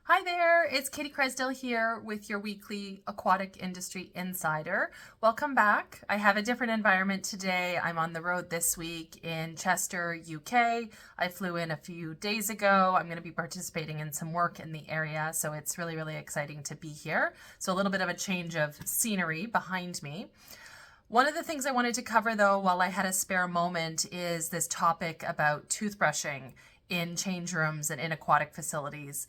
Hi there, it's Katie Cresdell here with your weekly Aquatic Industry Insider. Welcome back. I have a different environment today. I'm on the road this week in Chester, UK. I flew in a few days ago. I'm going to be participating in some work in the area, so it's really, really exciting to be here. So a little bit of a change of scenery behind me. One of the things I wanted to cover, though, while I had a spare moment, is this topic about toothbrushing in change rooms and in aquatic facilities.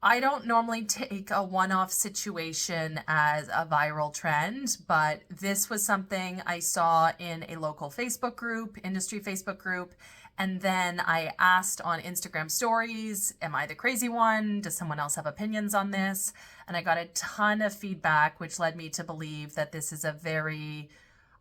I don't normally take a one-off situation as a viral trend, but this was something I saw in a local Facebook group, industry Facebook group, and then I asked on Instagram stories, am I the crazy one? Does someone else have opinions on this? And I got a ton of feedback, which led me to believe that this is a very,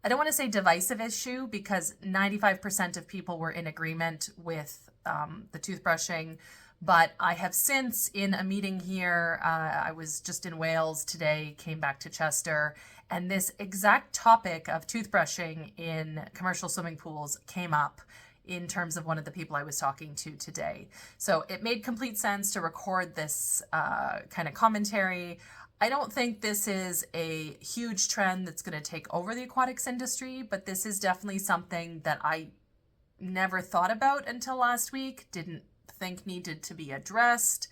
I don't want to say divisive issue, because 95% of people were in agreement with the toothbrushing. But I have since, in a meeting here, I was just in Wales today, came back to Chester, and this exact topic of toothbrushing in commercial swimming pools came up in terms of one of the people I was talking to today. So it made complete sense to record this kind of commentary. I don't think this is a huge trend that's going to take over the aquatics industry, but this is definitely something that I never thought about until last week, didn't think needed to be addressed,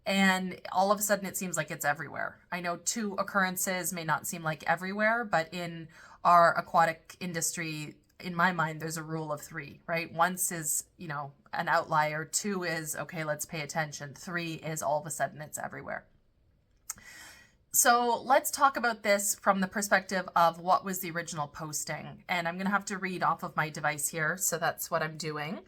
and all of a sudden it seems like it's everywhere. I know two occurrences may not seem like everywhere, but in our aquatic industry, in my mind, there's a rule of three, right? Once is, an outlier. Two is, okay, let's pay attention. Three is all of a sudden it's everywhere. So let's talk about this from the perspective of what was the original posting. And I'm going to have to read off of my device here, so that's what I'm doing.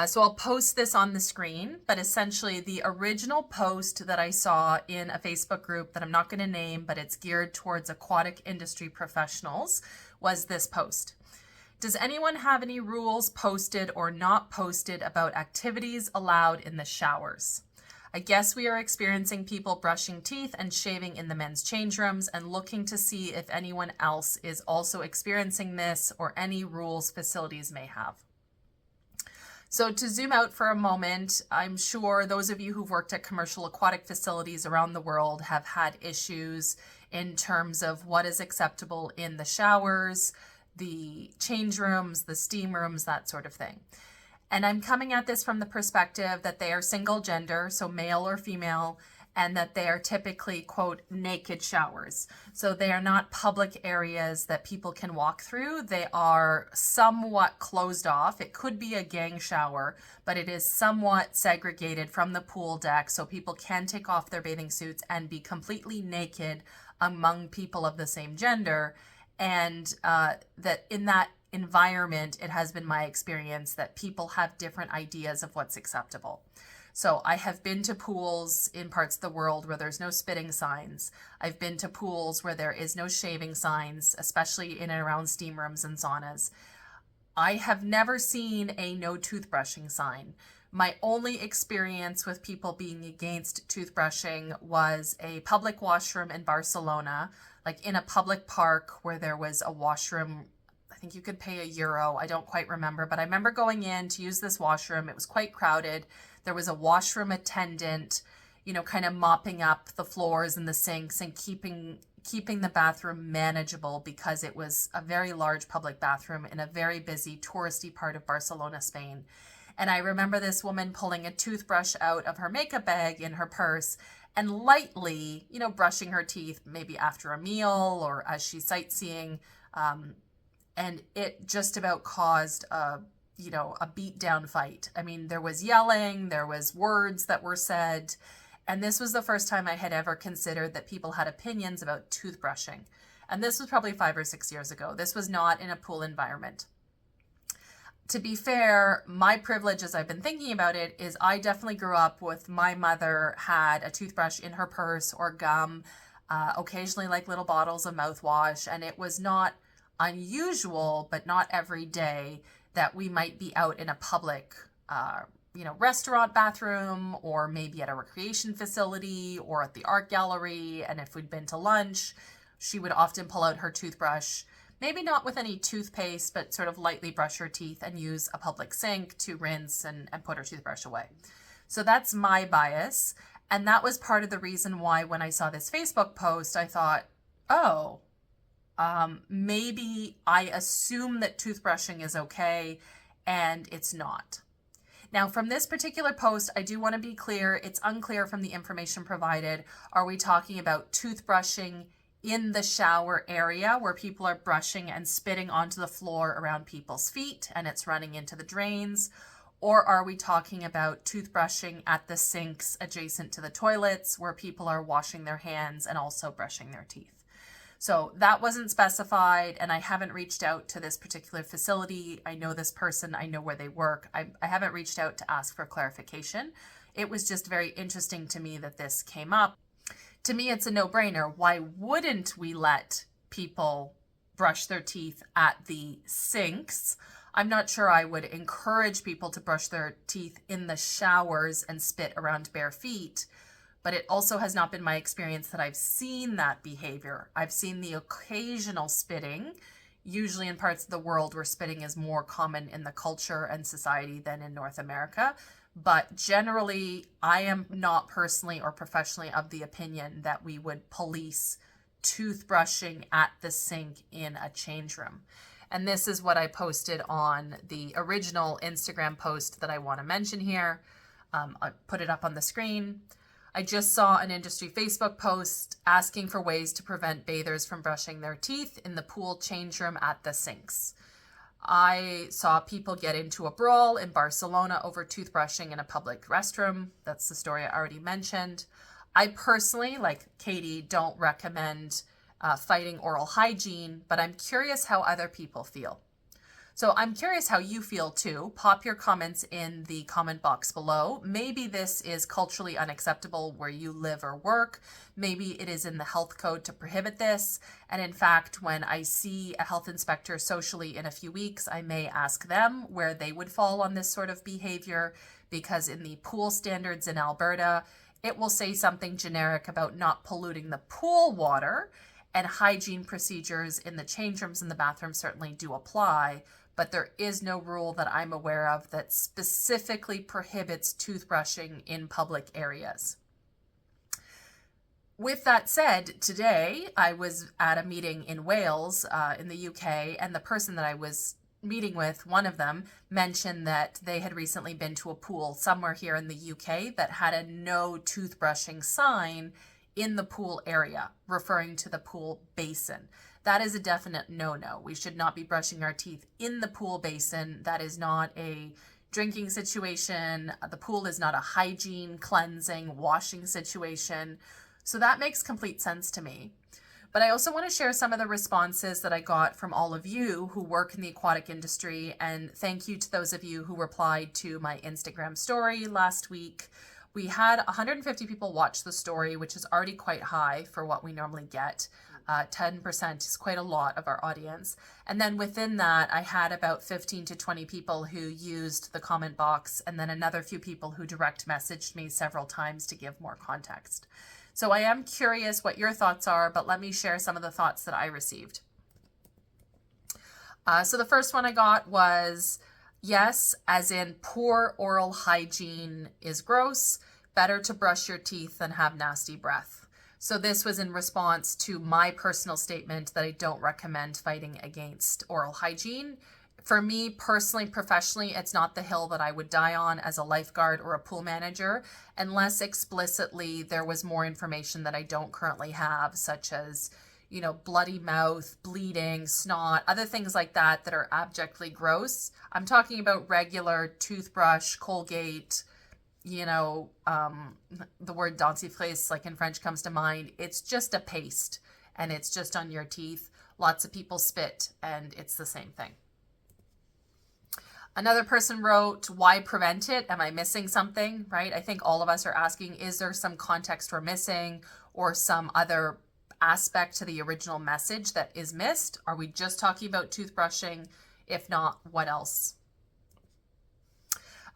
So I'll post this on the screen, but essentially the original post that I saw in a Facebook group that I'm not going to name, but it's geared towards aquatic industry professionals, was this post. Does anyone have any rules posted or not posted about activities allowed in the showers? I guess we are experiencing people brushing teeth and shaving in the men's change rooms and looking to see if anyone else is also experiencing this or any rules facilities may have. So to zoom out for a moment, I'm sure those of you who've worked at commercial aquatic facilities around the world have had issues in terms of what is acceptable in the showers, the change rooms, the steam rooms, that sort of thing. And I'm coming at this from the perspective that they are single gender, so male or female, and that they are typically, quote, naked showers. So they are not public areas that people can walk through. They are somewhat closed off. It could be a gang shower, but it is somewhat segregated from the pool deck, so people can take off their bathing suits and be completely naked among people of the same gender. And that in that environment, it has been my experience that people have different ideas of what's acceptable. So I have been to pools in parts of the world where there's no spitting signs. I've been to pools where there is no shaving signs, especially in and around steam rooms and saunas. I have never seen a no toothbrushing sign. My only experience with people being against toothbrushing was a public washroom in Barcelona, like in a public park where there was a washroom. I think you could pay €1. I don't quite remember, but I remember going in to use this washroom. It was quite crowded. There was a washroom attendant, kind of mopping up the floors and the sinks and keeping the bathroom manageable, because it was a very large public bathroom in a very busy touristy part of Barcelona, Spain. And I remember this woman pulling a toothbrush out of her makeup bag in her purse and lightly, brushing her teeth, maybe after a meal or as she's sightseeing. And it just about caused a beat down fight. I mean, there was yelling, there was words that were said, and this was the first time I had ever considered that people had opinions about toothbrushing. And this was probably 5 or 6 years ago. This was not in a pool environment. To be fair, my privilege, as I've been thinking about it, is I definitely grew up with my mother had a toothbrush in her purse or gum, occasionally like little bottles of mouthwash, and it was not unusual, but not every day, that we might be out in a public, restaurant bathroom, or maybe at a recreation facility or at the art gallery. And if we'd been to lunch, she would often pull out her toothbrush, maybe not with any toothpaste, but sort of lightly brush her teeth and use a public sink to rinse and put her toothbrush away. So that's my bias. And that was part of the reason why when I saw this Facebook post, I thought, oh, maybe I assume that toothbrushing is okay and it's not. Now, from this particular post, I do want to be clear, it's unclear from the information provided. Are we talking about toothbrushing in the shower area where people are brushing and spitting onto the floor around people's feet and it's running into the drains? Or are we talking about toothbrushing at the sinks adjacent to the toilets where people are washing their hands and also brushing their teeth? So that wasn't specified, and I haven't reached out to this particular facility. I know this person, I know where they work. I haven't reached out to ask for clarification. It was just very interesting to me that this came up. To me, it's a no-brainer. Why wouldn't we let people brush their teeth at the sinks? I'm not sure I would encourage people to brush their teeth in the showers and spit around bare feet. But it also has not been my experience that I've seen that behavior. I've seen the occasional spitting, usually in parts of the world where spitting is more common in the culture and society than in North America. But generally, I am not personally or professionally of the opinion that we would police toothbrushing at the sink in a change room. And this is what I posted on the original Instagram post that I want to mention here. I put it up on the screen. I just saw an industry Facebook post asking for ways to prevent bathers from brushing their teeth in the pool change room at the sinks. I saw people get into a brawl in Barcelona over toothbrushing in a public restroom. That's the story I already mentioned. I personally, like Katie, don't recommend fighting oral hygiene, but I'm curious how other people feel. So I'm curious how you feel too. Pop your comments in the comment box below. Maybe this is culturally unacceptable where you live or work. Maybe it is in the health code to prohibit this. And in fact, when I see a health inspector socially in a few weeks, I may ask them where they would fall on this sort of behavior, because in the pool standards in Alberta, it will say something generic about not polluting the pool water, and hygiene procedures in the change rooms and the bathrooms certainly do apply. But there is no rule that I'm aware of that specifically prohibits toothbrushing in public areas. With that said, today I was at a meeting in Wales, in the UK, and the person that I was meeting with, one of them, mentioned that they had recently been to a pool somewhere here in the UK that had a no toothbrushing sign in the pool area, referring to the pool basin. That is a definite no-no. We should not be brushing our teeth in the pool basin. That is not a drinking situation. The pool is not a hygiene, cleansing, washing situation. So that makes complete sense to me. But I also want to share some of the responses that I got from all of you who work in the aquatic industry. And thank you to those of you who replied to my Instagram story last week. We had 150 people watch the story, which is already quite high for what we normally get. 10% is quite a lot of our audience. And then within that, I had about 15 to 20 people who used the comment box, and then another few people who direct messaged me several times to give more context. So I am curious what your thoughts are, but let me share some of the thoughts that I received. So the first one I got was, yes, as in poor oral hygiene is gross. Better to brush your teeth than have nasty breath. So this was in response to my personal statement that I don't recommend fighting against oral hygiene. For me personally, professionally, it's not the hill that I would die on as a lifeguard or a pool manager, unless explicitly there was more information that I don't currently have, such as, you know, bloody mouth, bleeding, snot, other things like that that are abjectly gross. I'm talking about regular toothbrush, Colgate, you know, the word dentifrice, like in French, comes to mind. It's just a paste and it's just on your teeth. Lots of people spit and it's the same thing. Another person wrote, why prevent it? Am I missing something, right? I think all of us are asking, is there some context we're missing or some other aspect to the original message that is missed? Are we just talking about toothbrushing? If not, what else?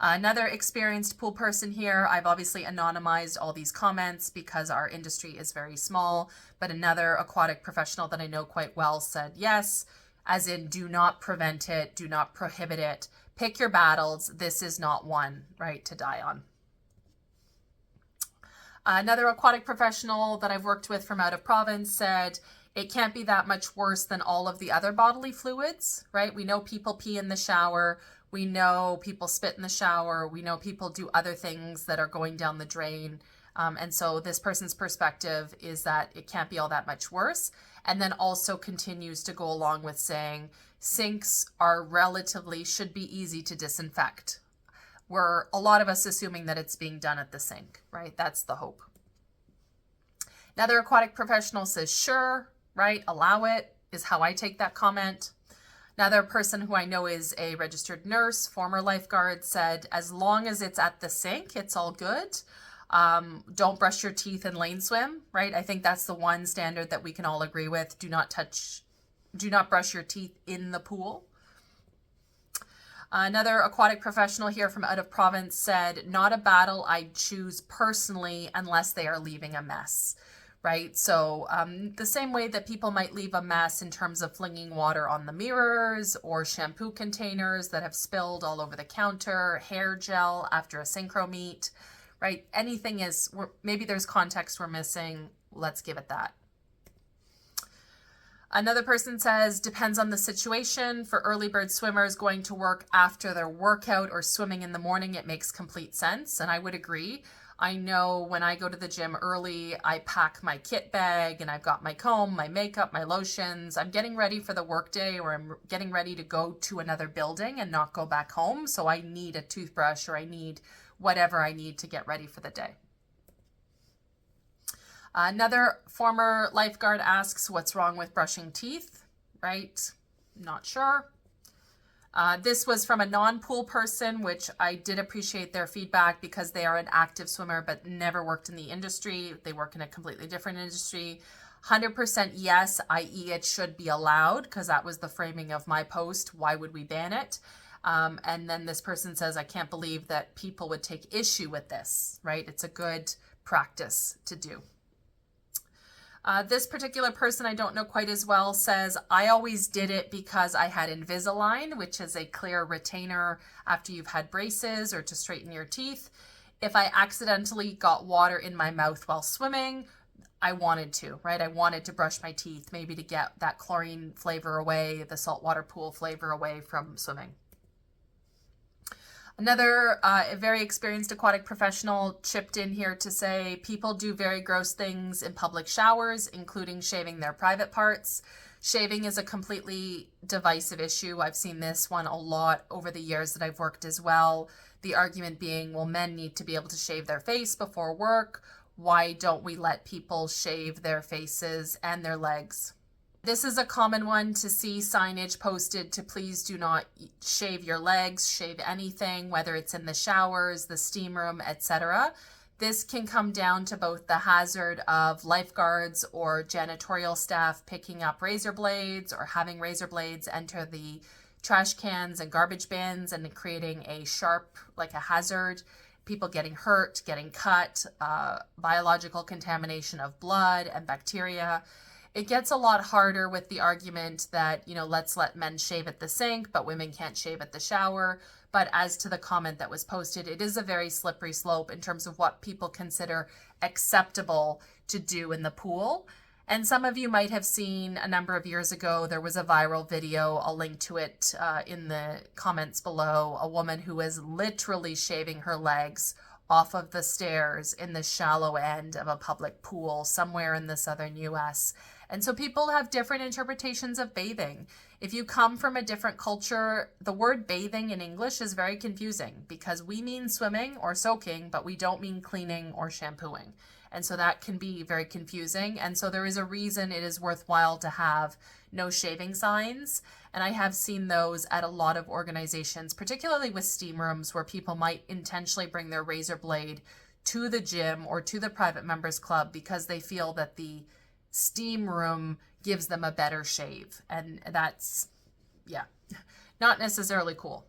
Another experienced pool person here, I've obviously anonymized all these comments because our industry is very small, but another aquatic professional that I know quite well said yes, as in do not prevent it, do not prohibit it, pick your battles, this is not one, right, to die on. Another aquatic professional that I've worked with from out of province said, it can't be that much worse than all of the other bodily fluids, right? We know people pee in the shower. We know people spit in the shower. We know people do other things that are going down the drain. And so this person's perspective is that it can't be all that much worse. And then also continues to go along with saying sinks are should be easy to disinfect. We're a lot of us assuming that it's being done at the sink, right? That's the hope. Another aquatic professional says, sure, right? Allow it, is how I take that comment. Another person who I know is a registered nurse, former lifeguard, said, as long as it's at the sink, it's all good. Don't brush your teeth and lane swim, right? I think that's the one standard that we can all agree with. Do not brush your teeth in the pool. Another aquatic professional here from out of province said, not a battle I'd choose personally unless they are leaving a mess, right? So the same way that people might leave a mess in terms of flinging water on the mirrors or shampoo containers that have spilled all over the counter, hair gel after a synchro meet, right? Anything is, maybe there's context we're missing. Let's give it that. Another person says, depends on the situation. For early bird swimmers going to work after their workout or swimming in the morning, it makes complete sense. And I would agree. I know when I go to the gym early, I pack my kit bag and I've got my comb, my makeup, my lotions. I'm getting ready for the workday, or I'm getting ready to go to another building and not go back home. So I need a toothbrush, or I need whatever I need to get ready for the day. Another former lifeguard asks, what's wrong with brushing teeth, right? Not sure. This was from a non-pool person, which I did appreciate their feedback because they are an active swimmer but never worked in the industry. They work in a completely different industry. 100% yes, i.e. it should be allowed, because that was the framing of my post. Why would we ban it? And then this person says, I can't believe that people would take issue with this, right? It's a good practice to do. This particular person I don't know quite as well says, I always did it because I had Invisalign, which is a clear retainer after you've had braces or to straighten your teeth. If I accidentally got water in my mouth while swimming, I wanted to, right? I wanted to brush my teeth, maybe to get that chlorine flavor away, the saltwater pool flavor away from swimming. Another very experienced aquatic professional chipped in here to say, people do very gross things in public showers, including shaving their private parts. Shaving is a completely divisive issue. I've seen this one a lot over the years that I've worked as well. The argument being, well, men need to be able to shave their face before work. Why don't we let people shave their faces and their legs? This is a common one to see signage posted to please do not shave your legs, shave anything, whether it's in the showers, the steam room, etc. This can come down to both the hazard of lifeguards or janitorial staff picking up razor blades or having razor blades enter the trash cans and garbage bins and creating a sharp, like a hazard, people getting hurt, getting cut, biological contamination of blood and bacteria. It gets a lot harder with the argument that, you know, let's let men shave at the sink, but women can't shave at the shower. But as to the comment that was posted, it is a very slippery slope in terms of what people consider acceptable to do in the pool. And some of you might have seen a number of years ago, there was a viral video, I'll link to it in the comments below, a woman who was literally shaving her legs off of the stairs in the shallow end of a public pool somewhere in the southern US. And so people have different interpretations of bathing. If you come from a different culture, the word bathing in English is very confusing because we mean swimming or soaking, but we don't mean cleaning or shampooing. And so that can be very confusing. And so there is a reason it is worthwhile to have no shaving signs. And I have seen those at a lot of organizations, particularly with steam rooms, where people might intentionally bring their razor blade to the gym or to the private members club because they feel that the steam room gives them a better shave. And that's, yeah, not necessarily cool.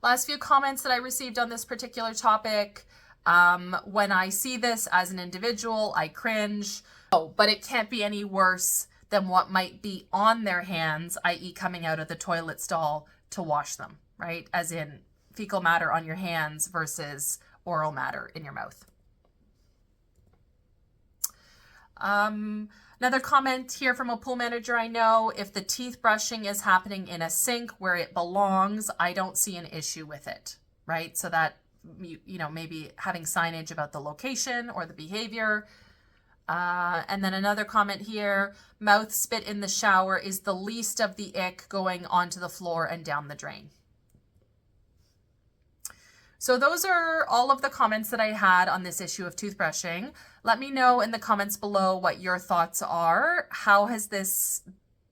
Last few comments that I received on this particular topic. When I see this as an individual, I cringe. Oh, but it can't be any worse than what might be on their hands, i.e. coming out of the toilet stall to wash them, right? As in fecal matter on your hands versus oral matter in your mouth. Another comment here from a pool manager I know, if the teeth brushing is happening in a sink where it belongs, I don't see an issue with it, right? So that, you know, maybe having signage about the location or the behavior. And then another comment here, mouth spit in the shower is the least of the ick going onto the floor and down the drain. So those are all of the comments that I had on this issue of toothbrushing. Let me know in the comments below what your thoughts are. How has this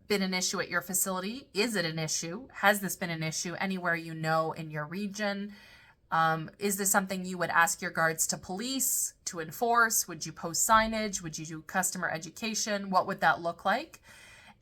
been an issue at your facility? Is it an issue? Has this been an issue anywhere you know in your region? Is this something you would ask your guards to police, to enforce? Would you post signage? Would you do customer education? What would that look like?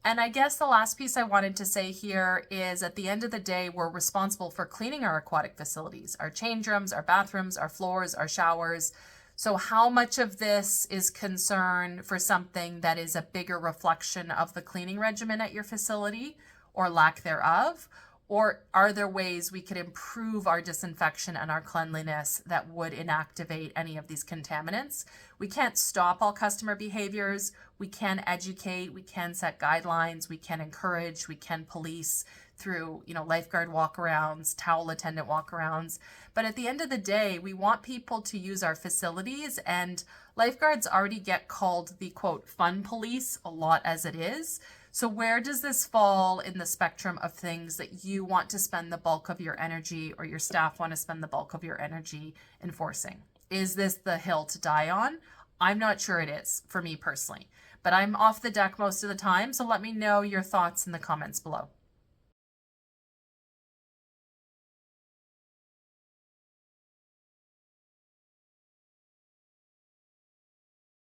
And I guess the last piece I wanted to say here is at the end of the day, we're responsible for cleaning our aquatic facilities, our change rooms, our bathrooms, our floors, our showers. So how much of this is concern for something that is a bigger reflection of the cleaning regimen at your facility or lack thereof? Or are there ways we could improve our disinfection and our cleanliness that would inactivate any of these contaminants? We can't stop all customer behaviors. We can educate, we can set guidelines, we can encourage, we can police through, you know, lifeguard walkarounds, towel attendant walkarounds. But at the end of the day, we want people to use our facilities, and lifeguards already get called the quote fun police a lot as it is. So where does this fall in the spectrum of things that you want to spend the bulk of your energy, or your staff want to spend the bulk of your energy enforcing? Is this the hill to die on? I'm not sure it is for me personally, but I'm off the deck most of the time. So let me know your thoughts in the comments below.